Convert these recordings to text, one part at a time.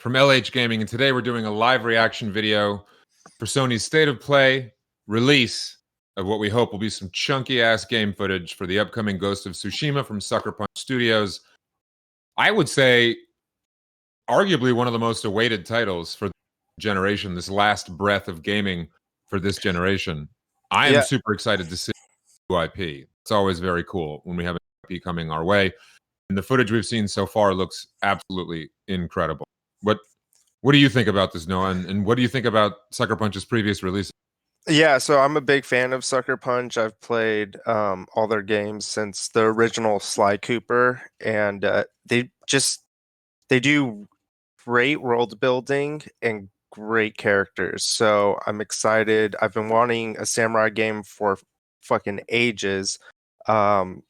from LH Gaming, and today we're doing a live reaction video for Sony's State of Play release of what we hope will be some chunky-ass game footage for the upcoming Ghost of Tsushima from Sucker Punch Studios. I would say arguably one of the most awaited titles for the generation, this last breath of gaming for this generation. I am super excited to see IP. It's always very cool when we have an IP coming our way. And the footage we've seen so far looks absolutely incredible. What do you think about this, Noah? And what do you think about Sucker Punch's previous releases? Yeah, so I'm a big fan of Sucker Punch. I've played all their games since the original Sly Cooper, and they do great world building and great characters. So I'm excited. I've been wanting a samurai game for fucking ages, and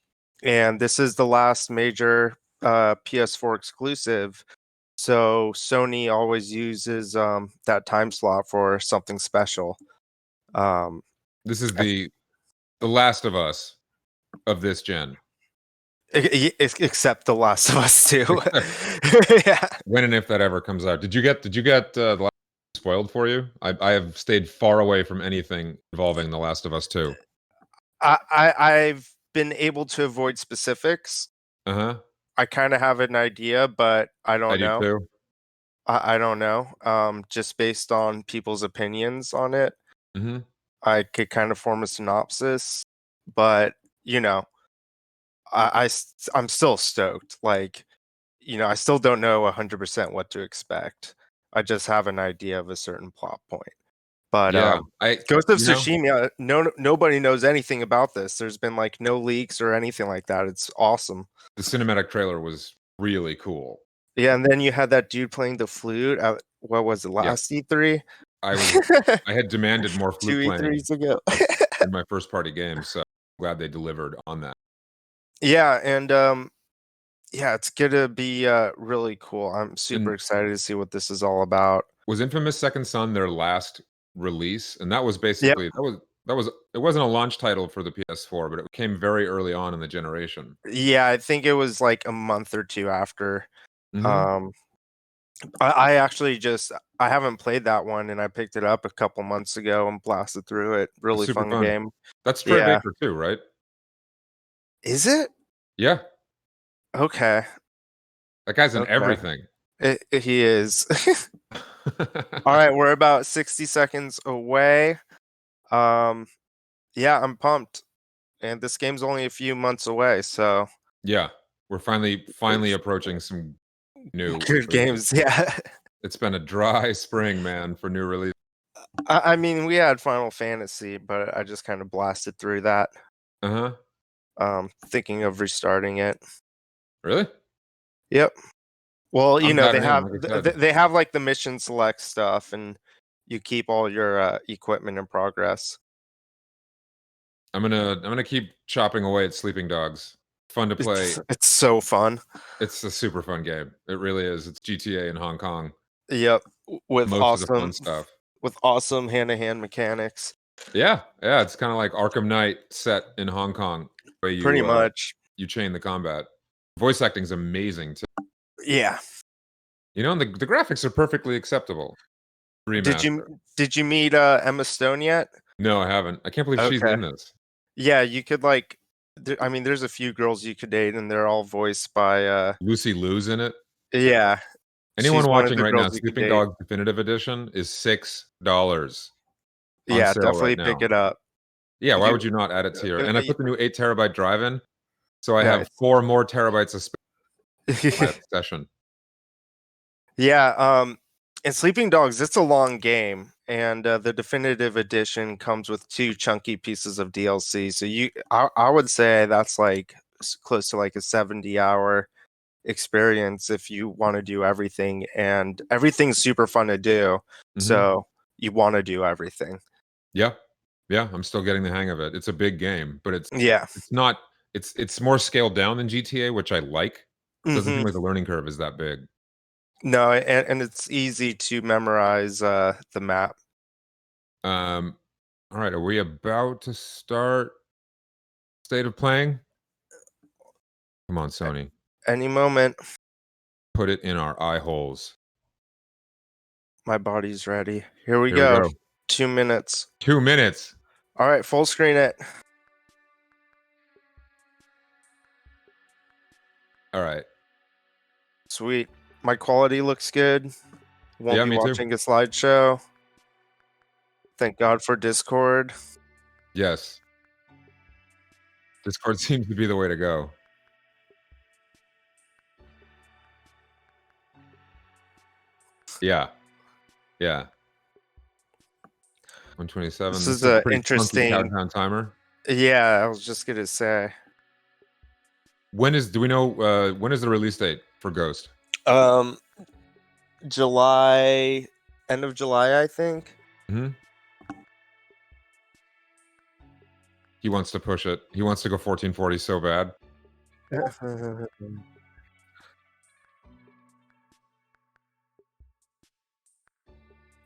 this is the last major PS4 exclusive. So Sony always uses that time slot for something special. This is the Last of Us of this gen. Except The Last of Us 2. Yeah. When and if that ever comes out. Did you get The Last of Us spoiled for you? I have stayed far away from anything involving The Last of Us 2. I've been able to avoid specifics. I kind of have an idea, but I don't know. Too. I don't know. Just based on people's opinions on it, I could kind of form a synopsis. But you know, I'm still stoked. Like, I still don't know 100% what to expect. I just have an idea of a certain plot point. But Ghost of Tsushima, nobody knows anything about this. There's been like no leaks or anything like that. It's awesome. The cinematic trailer was really cool. Yeah, and then you had that dude playing the flute at, what was it, last E3? I had demanded more flute 2 E3s ago in my first party game, so I'm glad they delivered on that. Yeah, and yeah, it's gonna be really cool. I'm super excited to see what this is all about. Was Infamous Second Son their last release? And that was basically it wasn't a launch title for the PS4, but it came very early on in the generation. Yeah, I think it was like a month or two after. I actually I haven't played that one, and I picked it up a couple months ago and blasted through it. Really fun game. That's Troy Baker too, right? Is it? Yeah. Okay. That guy's in everything. He is. All right, we're about 60 seconds away. Yeah, I'm pumped. And this game's only a few months away, so yeah, we're finally approaching some new good games. Yeah. It's been a dry spring, man, for new release. I mean, we had Final Fantasy, but I just kind of blasted through that. Thinking of restarting it. Really? Yep. Well, they have like the mission select stuff, and you keep all your equipment in progress. I'm gonna keep chopping away at Sleeping Dogs. Fun to play. It's so fun. It's a super fun game. It really is. It's GTA in Hong Kong. Yep, with most of the fun stuff. With awesome hand-to-hand mechanics. Yeah, it's kind of like Arkham Knight set in Hong Kong. Pretty much. You chain the combat. Voice acting's amazing too. Yeah. And the graphics are perfectly acceptable. Remaster. Did you meet Emma Stone yet? No, I haven't. I can't believe she's in this. Yeah, you could like. I mean, there's a few girls you could date, and they're all voiced by Lucy Liu's in it. Yeah. Anyone watching right now, Sleeping Dogs Definitive Edition is $6. Yeah, definitely pick it up. Yeah, why would you not add it to your? And I put the new 8 terabyte drive in, so I have 4 more terabytes of space session. Yeah, and Sleeping Dogs, it's a long game, and the definitive edition comes with 2 chunky pieces of DLC. So I would say that's like close to like a 70-hour experience if you want to do everything, and everything's super fun to do. So you want to do everything. Yeah, I'm still getting the hang of it. It's a big game, but it's more scaled down than GTA, which I like. It doesn't seem like the learning curve is that big. No, and it's easy to memorize the map. All right, are we about to start State of Playing? Come on, Sony. Any moment. Put it in our eye holes. My body's ready. Here we Here we go. go. 2 minutes. 2 minutes. All right, full screen it. All right. Sweet. My quality looks good. Won't Yeah, be me too. watching a slideshow. Thank God for Discord. Yes. Discord seems to be the way to go. Yeah. Yeah. 127. This This is is a a pretty chunky interesting. countdown timer. Yeah, I was just gonna say. Do we know when is the release date for Ghost? July, end of July, I think. Hmm. He wants to push it. He wants to go 1440 so bad.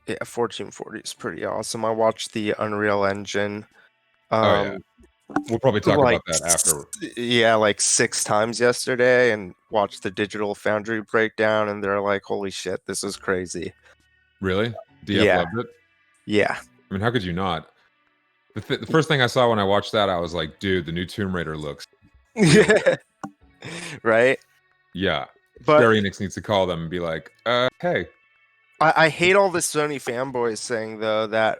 Yeah, 1440 is pretty awesome. I watched the Unreal Engine. Oh yeah. We'll probably talk Like, about that after. yeah, like 6 times yesterday, and watched the Digital Foundry breakdown, and they're like, "Holy shit, this is crazy." Really? DF Yeah, loved it? yeah, I mean, how could you not? The first thing I saw when I watched that, I was like, dude, the new Tomb Raider looks real good. right. Yeah. But Square Enix needs to call them and be like, hey. I hate all the Sony fanboys saying though that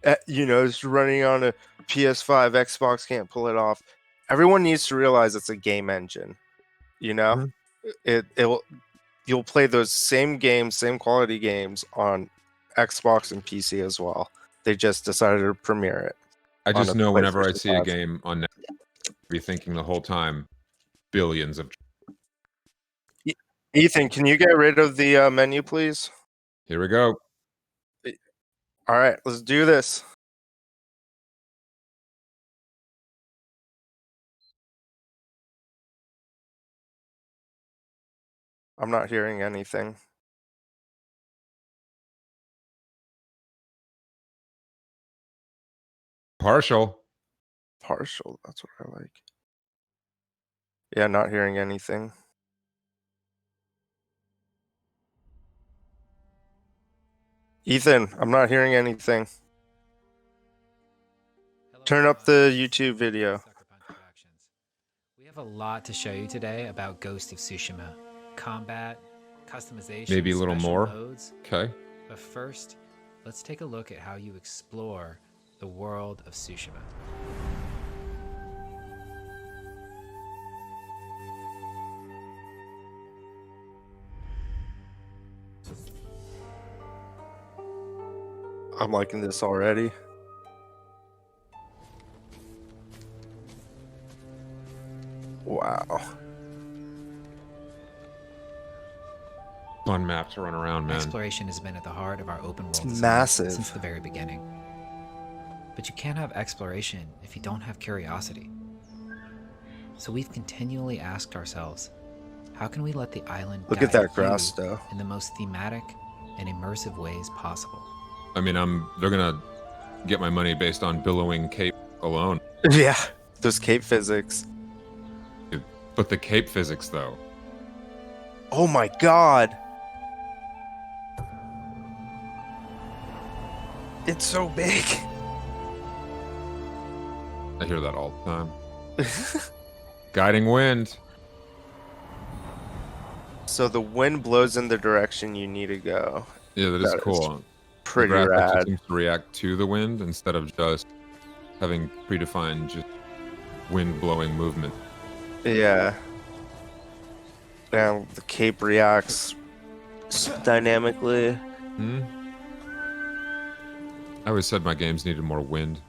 it's running on a PS5, Xbox can't pull it off. Everyone needs to realize it's a game engine. You know, Mhm. you'll play those same games, same quality games on Xbox and PC as well. They just decided to premiere it. I on just a know whenever I PlayStation see a 5. game on Netflix, I'll be thinking the whole time, billions of. Ethan, can you get rid of the menu, please? Here we go. All right, let's do this. I'm not hearing anything. Partial. Partial, that's what I like. Yeah, not hearing anything. Ethan, I'm not hearing anything. Turn up the YouTube video. We have a lot to show you today about Ghost of Tsushima. Combat, customization, Maybe a little special more. modes. Okay. But first, let's take a look at how you explore the world of Tsushima. I'm liking this already. Wow. Fun map to run around, man. Exploration has been at the heart of our open world design massive. since the very beginning. But you can't have exploration if you don't have curiosity. So we've continually asked ourselves, how can we let the island Look at guide that grass, you though. in the most thematic and immersive ways possible? I mean, they're gonna get my money based on billowing cape alone. Yeah, those cape physics. But the cape physics, though. Oh my god. It's so big. I hear that all the time. Guiding wind. So the wind blows in the direction you need to go. Yeah, that is That is cool. pretty the grass actually rad. seems to react to the wind instead of just having predefined just wind blowing movement. Yeah. Now the cape reacts dynamically. Hmm? I always said my games needed more wind.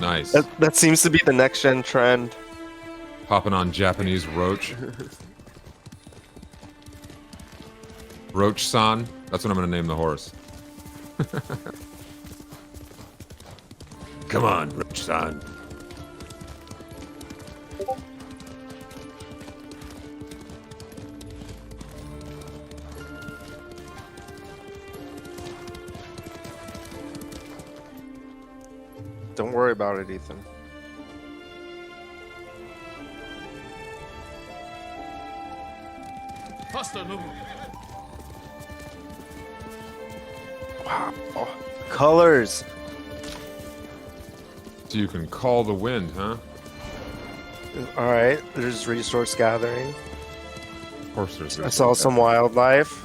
Nice. That seems to be the next gen trend. Hopping on Japanese Roach. Roach-san. That's what I'm going to name the horse. Come on, Roach-san. Don't worry about it, Ethan. Wow. Colors. So you can call the wind, huh? All right. There's resource gathering. Of course there's I saw some wildlife.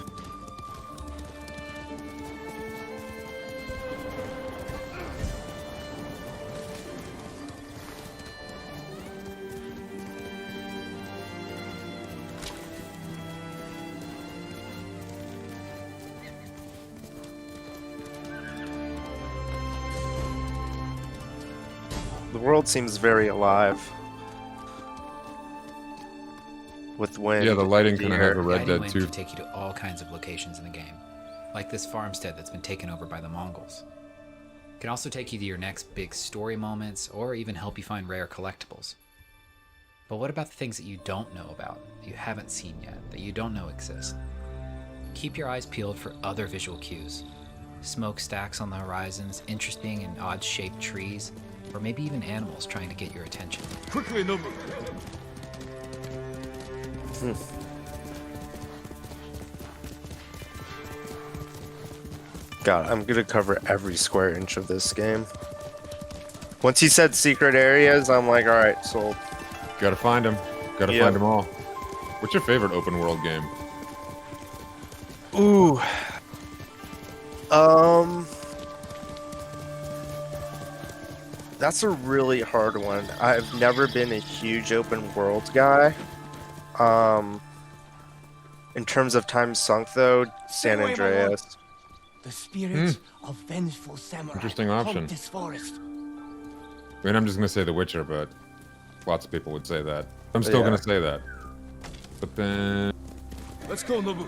The world seems very alive. With wind. Yeah, the lighting kind of has a Guiding Red Dead wind 2. can take you to all kinds of locations in the game, like this farmstead that's been taken over by the Mongols. It can also take you to your next big story moments, or even help you find rare collectibles. But what about the things that you don't know about, that you haven't seen yet, that you don't know exist? Keep your eyes peeled for other visual cues. Smokestacks on the horizons, interesting and odd-shaped trees, or maybe even animals trying to get your attention. Quickly, Nobu. God, I'm gonna cover every square inch of this game. Once he said secret areas, I'm like, all right, sold. Gotta find them. Gotta Yep. find them all. What's your favorite open world game? Ooh. That's a really hard one. I've never been a huge open world guy. In terms of time sunk though, San away, my lord. Andreas. The spirits of vengeful samurai Interesting option. haunt this forest. I mean, I'm just gonna say The Witcher, but lots of people would say that. I'm still Yeah. gonna say that. But then Let's go, Nobu.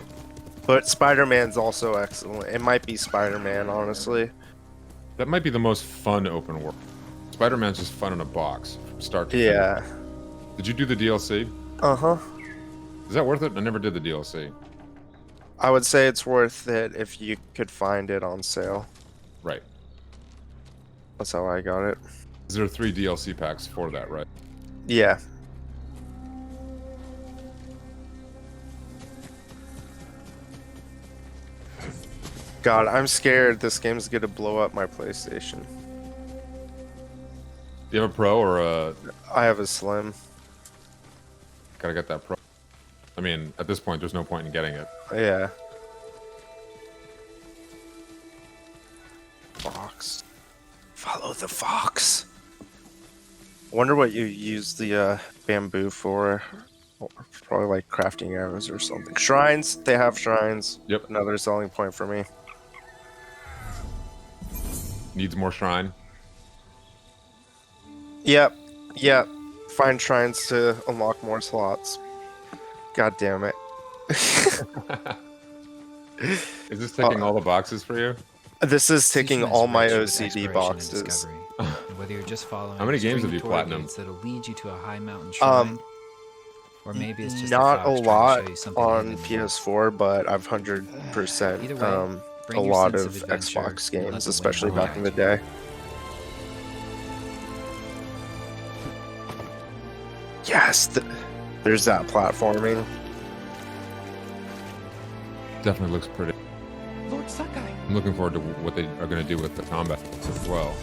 But Spider-Man's also excellent. It might be Spider-Man, honestly. that might be the most fun open world. Spider-Man's just fun in a box from start to finish. Yeah. Did you do the DLC? Uh-huh. Is that worth it? I never did the DLC. I would say it's worth it if you could find it on sale. Right. That's how I got it. There are 3 DLC packs for that, right? Yeah. God, I'm scared this game's gonna blow up my PlayStation. Do you have a Pro or a... I have a Slim. Gotta get that Pro. I mean, at this point, there's no point in getting it. Yeah. Fox. Follow the fox. Wonder what you use the bamboo for. Probably like crafting arrows or something. Shrines. They have shrines. Yep. Another selling point for me. Needs more shrine. Yep. Yep. Find shrines to unlock more slots. God damn it. Is this ticking all the boxes for you? This is ticking Tsushima is all my rich with OCD exploration and boxes. discovery. And whether you're just following How many a games string have of you torii platinumed? gates that'll lead you to a high mountain shrine, or maybe it's just Not the a fox lot trying to show you something on hidden. PS4, but I've 100% Either way, a bring your lot sense of adventure Xbox and let games, the wind especially back guide in the you. day. Yes, there's that platforming. Definitely looks pretty. Lord Sakai. I'm looking forward to what they are going to do with the combat as well.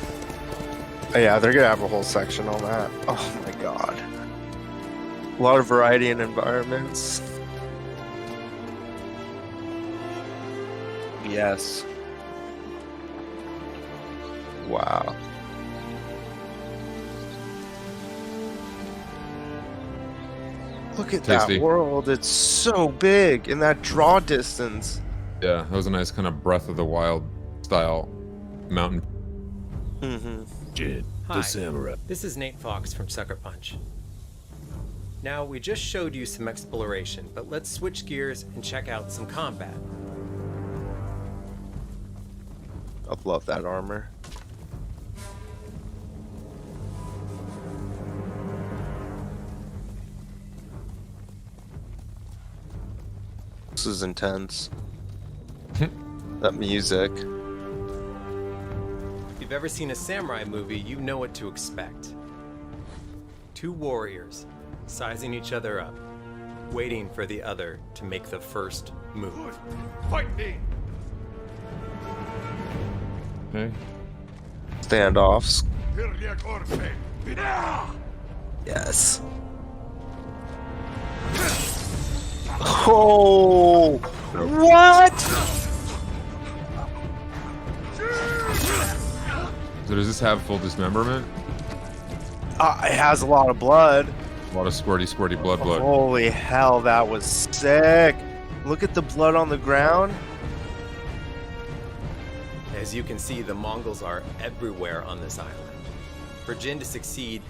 Yeah, they're gonna have a whole section on that. Oh my god. A lot of variety in environments. Yes. Wow. Look at Tasty. that world. It's so big in that draw distance. Yeah, that was a nice kind of Breath of the Wild style mountain. Mm-hmm. Jid, Hi. the samurai. This is Nate Fox from Sucker Punch. Now, we just showed you some exploration, but let's switch gears and check out some combat. I love that armor. This is intense. That music. If you've ever seen a samurai movie, you know what to expect. Two warriors, sizing each other up, waiting for the other to make the first move. Fight me. Okay. Standoffs. Yes. Oh! What? So does this have full dismemberment? It has a lot of blood. A lot of squirty blood. Holy hell, that was sick. Look at the blood on the ground. As you can see, the Mongols are everywhere on this island. For Jin to succeed,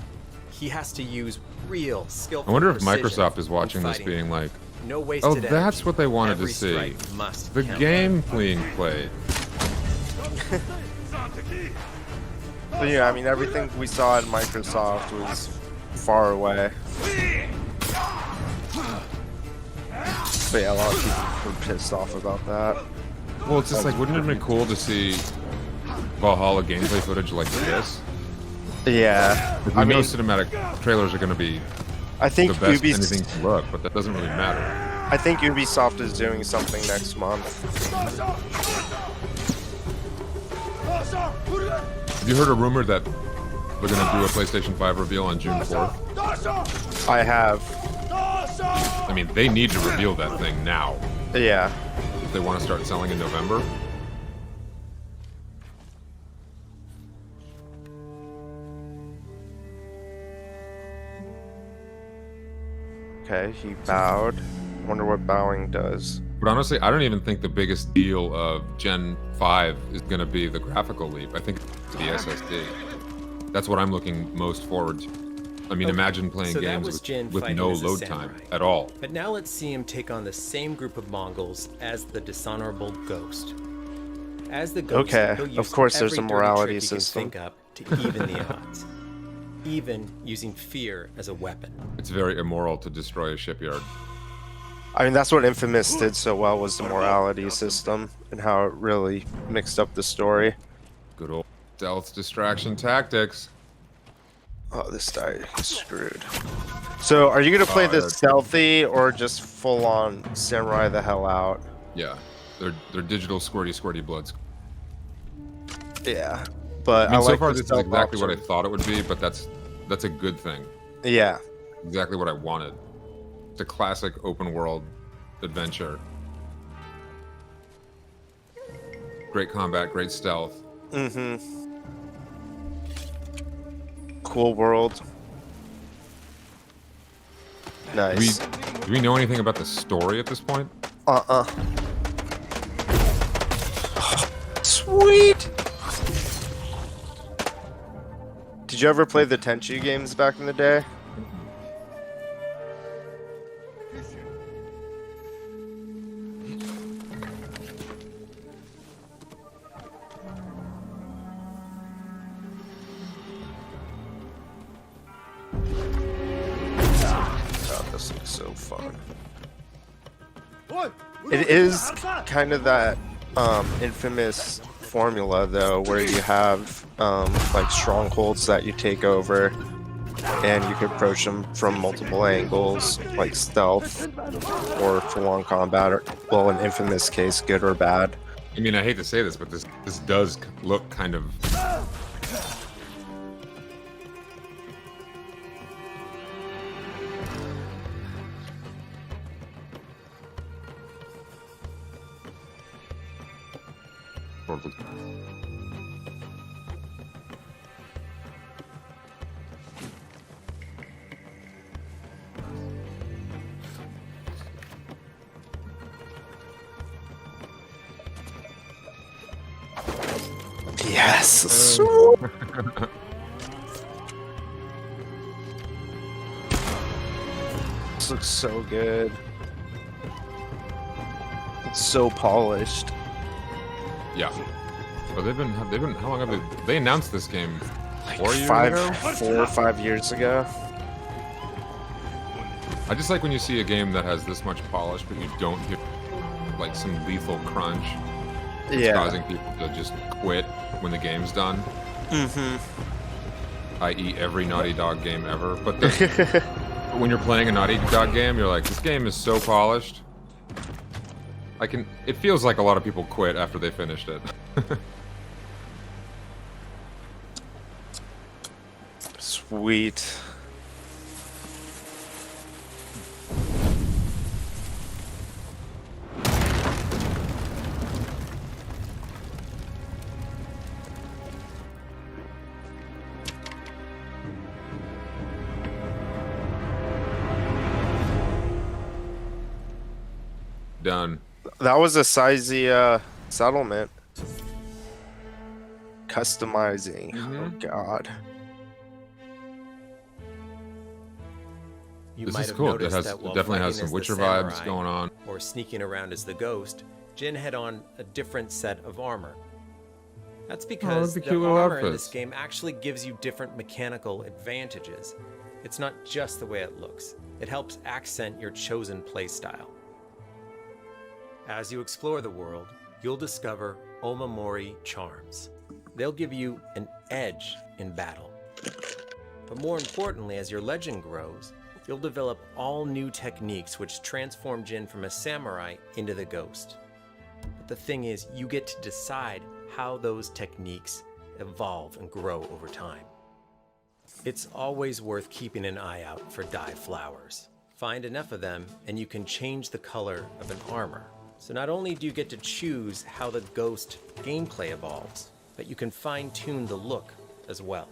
he has to use real skillful I wonder if precision Microsoft is in watching this fighting. being like, No oh, wasted that's energy. what they wanted Every to see. strike must The count. game being played. But yeah, I mean, everything we saw at Microsoft was far away. But yeah, a lot of people were pissed off about that. Well, it's just like, wouldn't it have been cool to see Valhalla gameplay footage like this? Yeah, We I know mean, cinematic trailers are going to be I the think best anything to look, but that doesn't really matter. I think Ubisoft is doing something next month. Have you heard a rumor that they're going to do a PlayStation 5 reveal on June 4th? I have. I mean, they need to reveal that thing now Yeah. if they want to start selling in November. Okay, he bowed. Wonder what bowing does. But honestly, I don't even think the biggest deal of Gen 5 is going to be the graphical leap. I think it's the SSD. That's what I'm looking most forward to. I mean, imagine playing So that games was Jin with fighting no as a load samurai. time at all. But now let's see him take on the same group of Mongols as the dishonorable Ghost. As the Ghost, Okay, he'll of use course there's every a dirty morality trick he can system. think up to even the odds. Even using fear as a weapon. It's very immoral to destroy a shipyard. I mean, that's what Infamous did so well, was the morality system and how it really mixed up the story. Good old stealth distraction tactics. Oh, this guy is screwed. So, are you gonna play this that's- stealthy or just full on samurai the hell out? Yeah, they're digital squirty bloods. Yeah, but I mean, so like far the this is stealth exactly what I option. thought it would be, but that's a good thing. Yeah, Exactly what I wanted. It's a classic open world adventure. Great combat, great stealth. cool world. Nice. Do we know anything about the story at this point? Sweet. Did you ever play the Tenchu games back in the day? God, this looks so fun. It is kind of that infamous formula, though, where you have like strongholds that you take over, and you can approach them from multiple angles, like stealth or full-on combat, or, well, in Infamous case, good or bad. I mean, I hate to say this, but this does look kind of. Yes. This looks so good. It's so polished. Yeah. But they've been how long have they announced this game? 4 years ago? 4 or 5 years ago. I just like when you see a game that has this much polish, but you don't hear like some lethal crunch. It's Yeah. causing people to just quit when the game's done. I.e., every Naughty Dog game ever. But when you're playing a Naughty Dog game, you're like, this game is so polished. It feels like a lot of people quit after they finished it. Sweet. Done. That was a Sizey settlement. Customizing. Oh God. You This might is have cool. It noticed has that while definitely has fighting some as the Witcher vibes samurai going on. or sneaking around as the ghost, Jin had on a different set of armor. That's because the the cute little armor in this outfits. game actually gives you different mechanical advantages. It's not just the way it looks. It helps accent your chosen playstyle. As you explore the world, you'll discover Omamori charms. They'll give you an edge in battle. But more importantly, as your legend grows, you'll develop all new techniques which transform Jin from a samurai into the ghost. But the thing is, you get to decide how those techniques evolve and grow over time. It's always worth keeping an eye out for dye flowers. Find enough of them and you can change the color of an armor. So not only do you get to choose how the ghost gameplay evolves, but you can fine-tune the look as well.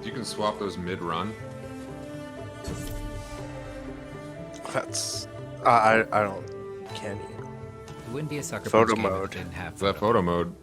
You can swap those mid-run. That's I don't. Can you? It wouldn't be a Sucker Photo Punch game if mode. it didn't have That photo mode.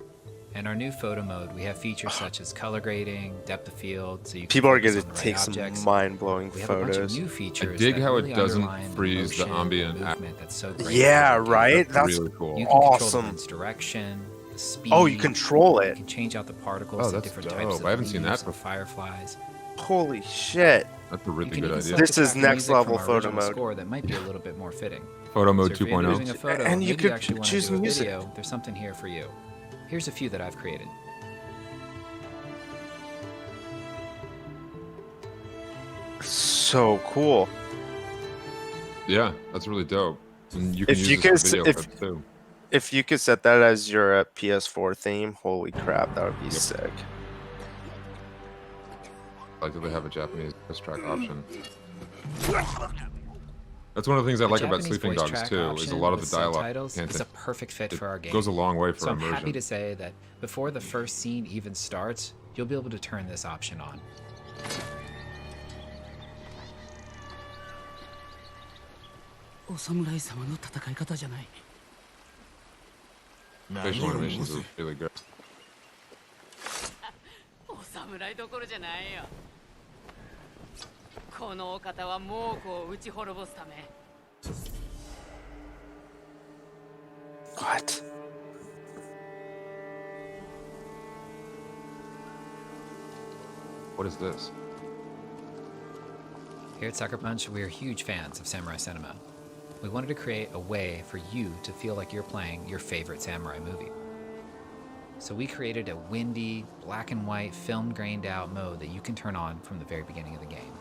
In our new photo mode, we have features such as color grading, depth of field, so you can People are focus gonna on the right take some objects. mind-blowing We have a bunch of photos. new features. dig that how it really doesn't underline freeze the motion, ambient movement that's so great. Yeah, for the game. right. That's really cool. You can control the awesome. lens direction, the speed. Oh, you control You it. can change out the particles Oh, to that's different dope. types of I haven't seen that leaves and before. fireflies. Holy shit. That's a really You can good even idea. select This a is track of next music level from our photo original mode. score that might be a little bit more fitting. Photo mode So if you're using a 2.0. photo, And you maybe could actually want to choose do a music. video, there's something here for you. Here's a few that I've created. So cool. Yeah, that's really dope. And you can If use you this for could- video if- clips too. If you could set that as your PS4 theme, holy crap, that would be sick. Like, do they have a Japanese voice track option? That's one of the things I like about Japanese Sleeping voice Dogs track too, is a option lot of with the dialogue subtitles can't is a perfect fit for our game. goes a long way for So I'm immersion. happy to say that before the first scene even starts, you'll be able to turn this option on. Facial animations are really good. お侍どころじゃないよ。このお方は猛虎を打ち滅ぼすため What? What is this? Here at Sucker Punch, we are huge fans of samurai cinema. We wanted to create a way for you to feel like you're playing your favorite samurai movie. So we created a windy, black and white, film grained out mode that you can turn on from the very beginning of the game.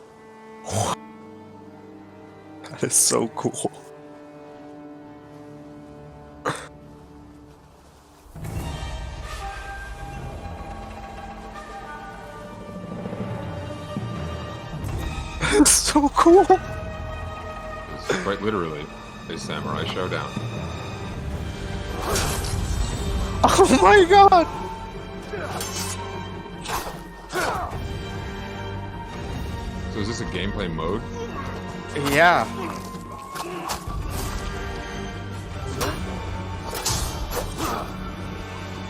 That is so cool. It's so cool. It's quite literally a samurai showdown. Oh my god. So is this a gameplay mode? Yeah.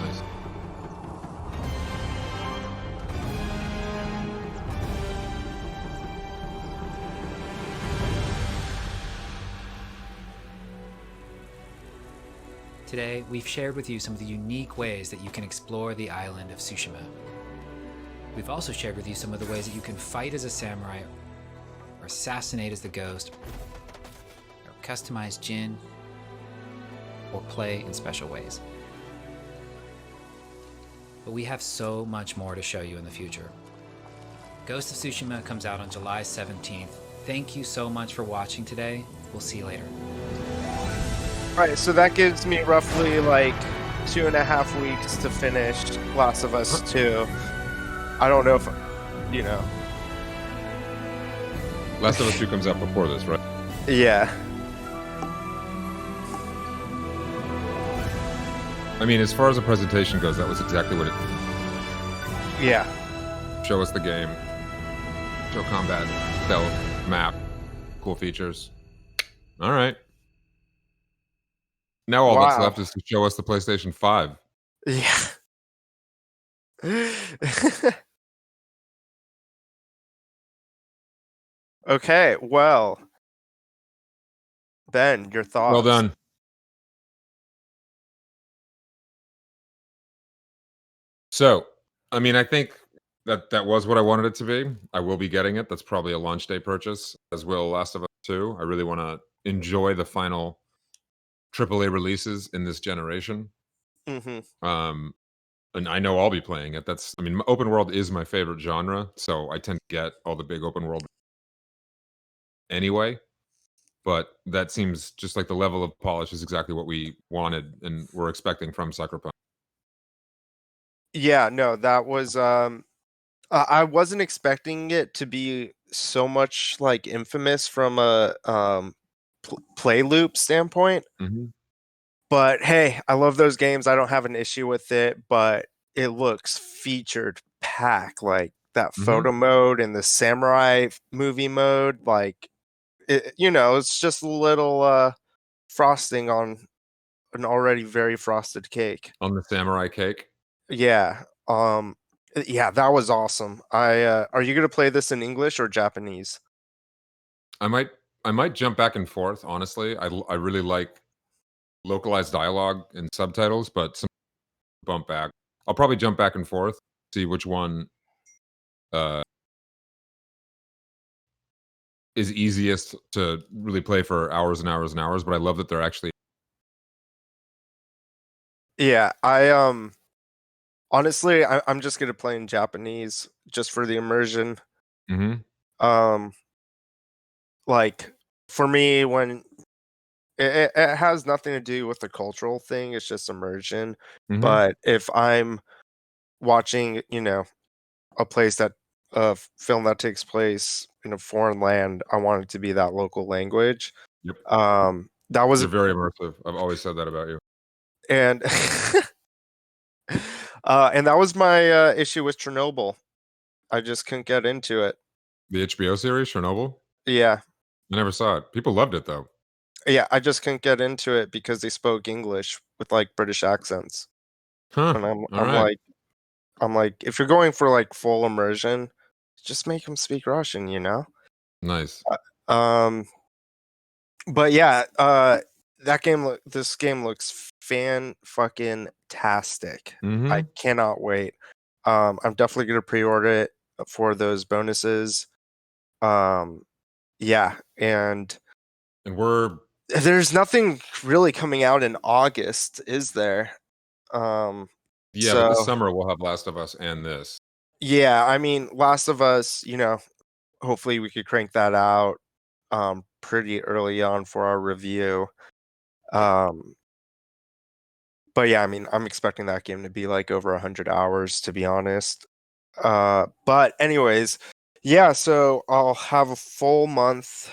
Nice. Today, we've shared with you some of the unique ways that you can explore the island of Tsushima. We've also shared with you some of the ways that you can fight as a samurai, or assassinate as the ghost, or customize Jin, or play in special ways. But we have so much more to show you in the future. Ghost of Tsushima comes out on July 17th. Thank you so much for watching today. We'll see you later. All right, so that gives me roughly like 2.5 weeks to finish Last of Us 2. I don't know if, you know. Last of Us 2 comes out before this, right? Yeah. I mean, as far as the presentation goes, that was exactly what it. Yeah. Show us the game. Show combat, stealth, map, cool features. All right. Now all that's Wow. left is to show us the PlayStation 5. Yeah. Okay, well, Ben, your thoughts? Well done. So, I mean, I think that was what I wanted it to be. I will be getting it. That's probably a launch day purchase, as will Last of Us 2. I really want to enjoy the final AAA releases in this generation. Mm-hmm. And I know I'll be playing it. I mean, open world is my favorite genre, so I tend to get all the big open world anyway. But that seems just like the level of polish is exactly what we wanted and we're expecting from Sucker Punch. Yeah, no, that was I wasn't expecting it to be so much like Infamous from a play loop standpoint. Mhm. But hey, I love those games. I don't have an issue with it, but it looks featured pack, like that Mhm. photo mode and the samurai movie mode. Like, it's just a little frosting on an already very frosted cake. On the samurai cake. Yeah. Yeah, that was awesome. Are you gonna play this in English or Japanese? I might jump back and forth, honestly. I really like localized dialogue and subtitles, but some bump back. I'll probably jump back and forth, see which one uh is easiest to really play for hours and hours and hours, but I love that they're actually Yeah, honestly, I'm just gonna play in Japanese just for the immersion. Mhm. Um, like for me, when it has nothing to do with the cultural thing, it's just immersion. Mhm. But if I'm watching, a place that film that takes place in a foreign land, I want it to be that local language. Yep. That was You're very immersive. I've always said that about you. and and that was my issue with Chernobyl. I just couldn't get into it. The HBO series, Chernobyl? Yeah. I never saw it. People loved it though. Yeah, I just couldn't get into it because they spoke English with like British accents. Huh. And I'm All I'm right. like I'm like, if you're going for like full immersion, just make them speak Russian, you know? Nice. Um but yeah, this game looks fan fucking tastic. I Mhm. cannot wait. I'm definitely gonna pre-order it for those bonuses. Um yeah, and And we're there's nothing really coming out in August, is there? Um, yeah, but this so summer we'll have Last of Us and this. yeah, I mean, Last of Us, hopefully we could crank that out pretty early on for our review. Um, but yeah, I mean, I'm expecting that game to be like over 100 hours, to be honest. But anyways, yeah, so I'll have a full month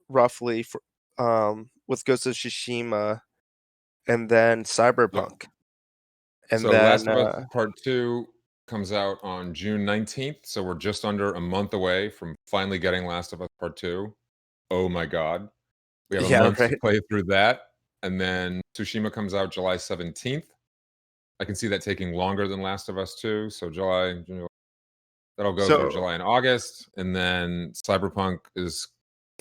roughly for with Ghost of Tsushima and then Yep. Cyberpunk. And So Last then of Us Part 2 comes out on June 19th, so we're just under a month away from finally getting Last of Us Part 2. Oh my god. We have a yeah, month to right. play through that, and then Tsushima comes out July 17th. I can see that taking longer than Last of Us 2, so that'll go through So July and August, and then Cyberpunk is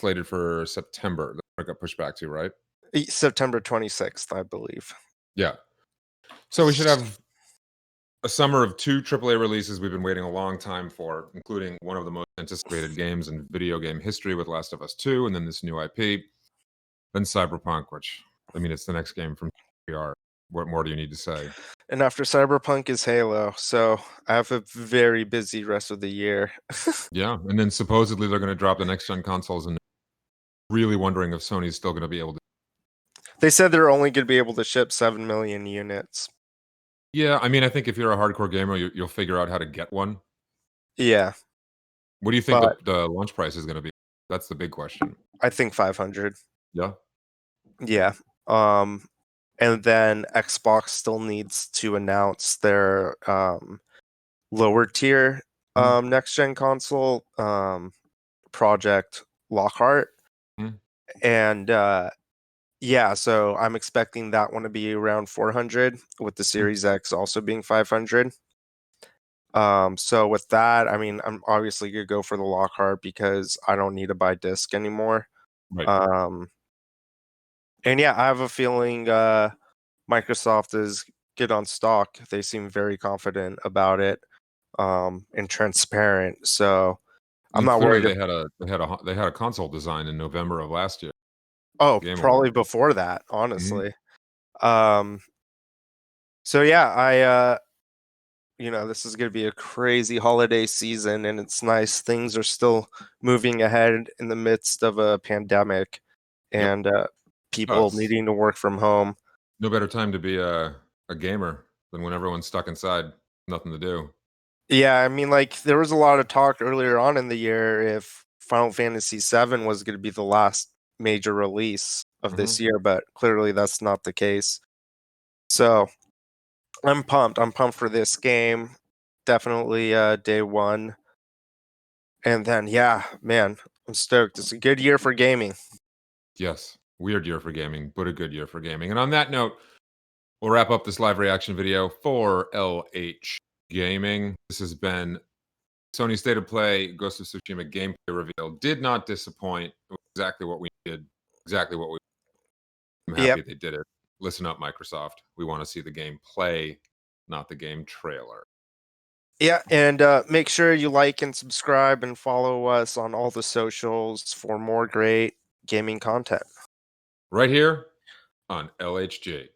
slated for September. That got pushed back to, right? September 26th, I believe. Yeah. So we should have a summer of 2 AAA releases we've been waiting a long time for, including one of the most anticipated games in video game history with Last of Us 2, and then this new IP, then Cyberpunk, which, I mean, it's the next game from PR. What more do you need to say? And after Cyberpunk is Halo, so I have a very busy rest of the year. Yeah, and then supposedly they're gonna drop the next gen consoles, and really wondering if Sony's still gonna be able to. They said they're only going to be able to ship 7 million units. Yeah, I mean, I think if you're a hardcore gamer, you'll figure out how to get one. Yeah, What do you think but the launch price is going to be? That's the big question. I think 500. Yeah. Yeah. Um, and then Xbox still needs to announce their lower tier Mhm. next gen console, Project Lockhart. Mhm. And yeah, so I'm expecting that one to be around 400, with the Series X also being 500. So with that, I mean, I'm obviously gonna go for the Lockhart because I don't need to buy disc anymore. Right. Um, and yeah, I have a feeling Microsoft is good on stock. They seem very confident about it, and transparent. So I'm And not clearly worried. they had a console design in November of last year. Oh, Game probably Award. before that, Mhm. honestly. Um, so yeah, this is going to be a crazy holiday season, and it's nice things are still moving ahead in the midst of a pandemic Yep. and people Us. needing to work from home. No better time to be a gamer than when everyone's stuck inside, nothing to do. Yeah, I mean, like there was a lot of talk earlier on in the year if Final Fantasy VII was going to be the last major release of this Mhm. year, but clearly that's not the case. So I'm pumped. I'm pumped for this game. Definitely day one. And then yeah, man, I'm stoked. It's a good year for gaming. Yes. Weird year for gaming, but a good year for gaming. And on that note, we'll wrap up this live reaction video for LH Gaming. This has been Sony State of Play Ghost of Tsushima gameplay reveal. Did not disappoint. It was exactly what we did. Exactly what we. I'm Yep. happy they did it. Listen up, Microsoft. We want to see the game play, not the game trailer. Yeah, and make sure you like and subscribe and follow us on all the socials for more great gaming content. Right here on LHG.